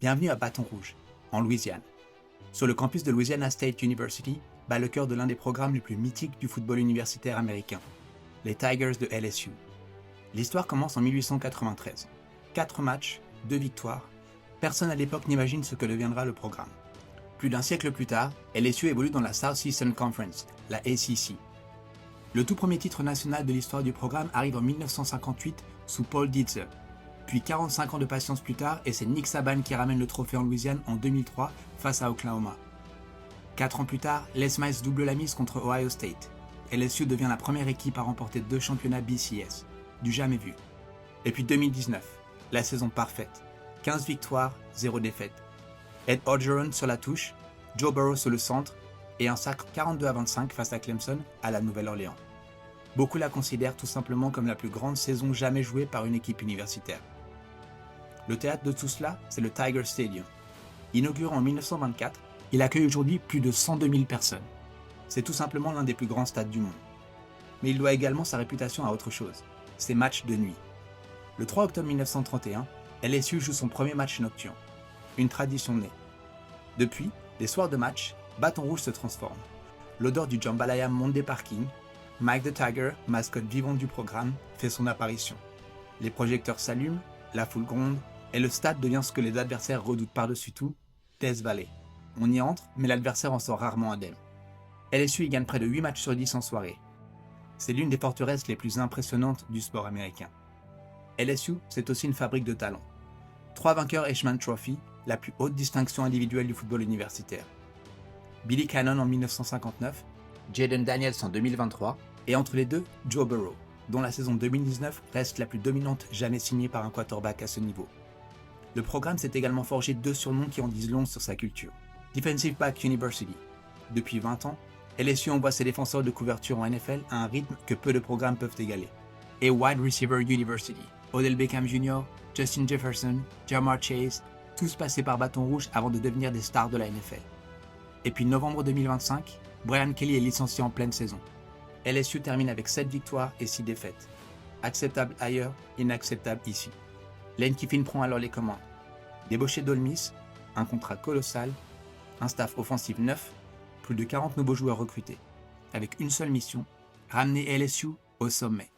Bienvenue à Bâton Rouge, en Louisiane. Sur le campus de Louisiana State University bat le cœur de l'un des programmes les plus mythiques du football universitaire américain, les Tigers de LSU. L'histoire commence en 1893. 4 matchs, 2 victoires. Personne à l'époque n'imagine ce que deviendra le programme. Plus d'un siècle plus tard, LSU évolue dans la Southeastern Conference, la ACC. Le tout premier titre national de l'histoire du programme arrive en 1958 sous Paul Dietzer. Puis 45 ans de patience plus tard, et c'est Nick Saban qui ramène le trophée en Louisiane en 2003 face à Oklahoma. 4 ans plus tard, Les Mice double la mise contre Ohio State. LSU devient la première équipe à remporter 2 championnats BCS, du jamais vu. Et puis 2019, la saison parfaite. 15 victoires, 0 défaite. Ed Orgeron sur la touche, Joe Burrow sur le centre, et un sacre 42-25 face à Clemson à la Nouvelle-Orléans. Beaucoup la considèrent tout simplement comme la plus grande saison jamais jouée par une équipe universitaire. Le théâtre de tout cela, c'est le Tiger Stadium. Inauguré en 1924, il accueille aujourd'hui plus de 102 000 personnes. C'est tout simplement l'un des plus grands stades du monde. Mais il doit également sa réputation à autre chose, ses matchs de nuit. Le 3 octobre 1931, LSU joue son premier match nocturne. Une tradition née. Depuis, les soirs de match, Bâton Rouge se transforme. L'odeur du jambalaya monte des parkings. Mike the Tiger, mascotte vivante du programme, fait son apparition. Les projecteurs s'allument, la foule gronde, et le stade devient ce que les adversaires redoutent par-dessus tout, Death Valley. On y entre, mais l'adversaire en sort rarement indemne. LSU y gagne près de 8 matchs sur 10 en soirée. C'est l'une des forteresses les plus impressionnantes du sport américain. LSU, c'est aussi une fabrique de talents. 3 vainqueurs Heisman Trophy, la plus haute distinction individuelle du football universitaire. Billy Cannon en 1959, Jaden Daniels en 2023, et entre les deux, Joe Burrow, dont la saison 2019 reste la plus dominante jamais signée par un quarterback à ce niveau. Le programme s'est également forgé 2 surnoms qui en disent long sur sa culture. Defensive Back University. Depuis 20 ans, LSU envoie ses défenseurs de couverture en NFL à un rythme que peu de programmes peuvent égaler. Et Wide Receiver University. Odell Beckham Jr., Justin Jefferson, Ja'Marr Chase, tous passés par Bâton Rouge avant de devenir des stars de la NFL. Et puis novembre 2025, Brian Kelly est licencié en pleine saison. LSU termine avec 7 victoires et 6 défaites. Acceptable ailleurs, inacceptable ici. Lane Kiffin prend alors les commandes. Débauché d'Ole Miss, un contrat colossal, un staff offensif neuf, plus de 40 nouveaux joueurs recrutés. Avec une seule mission, ramener LSU au sommet.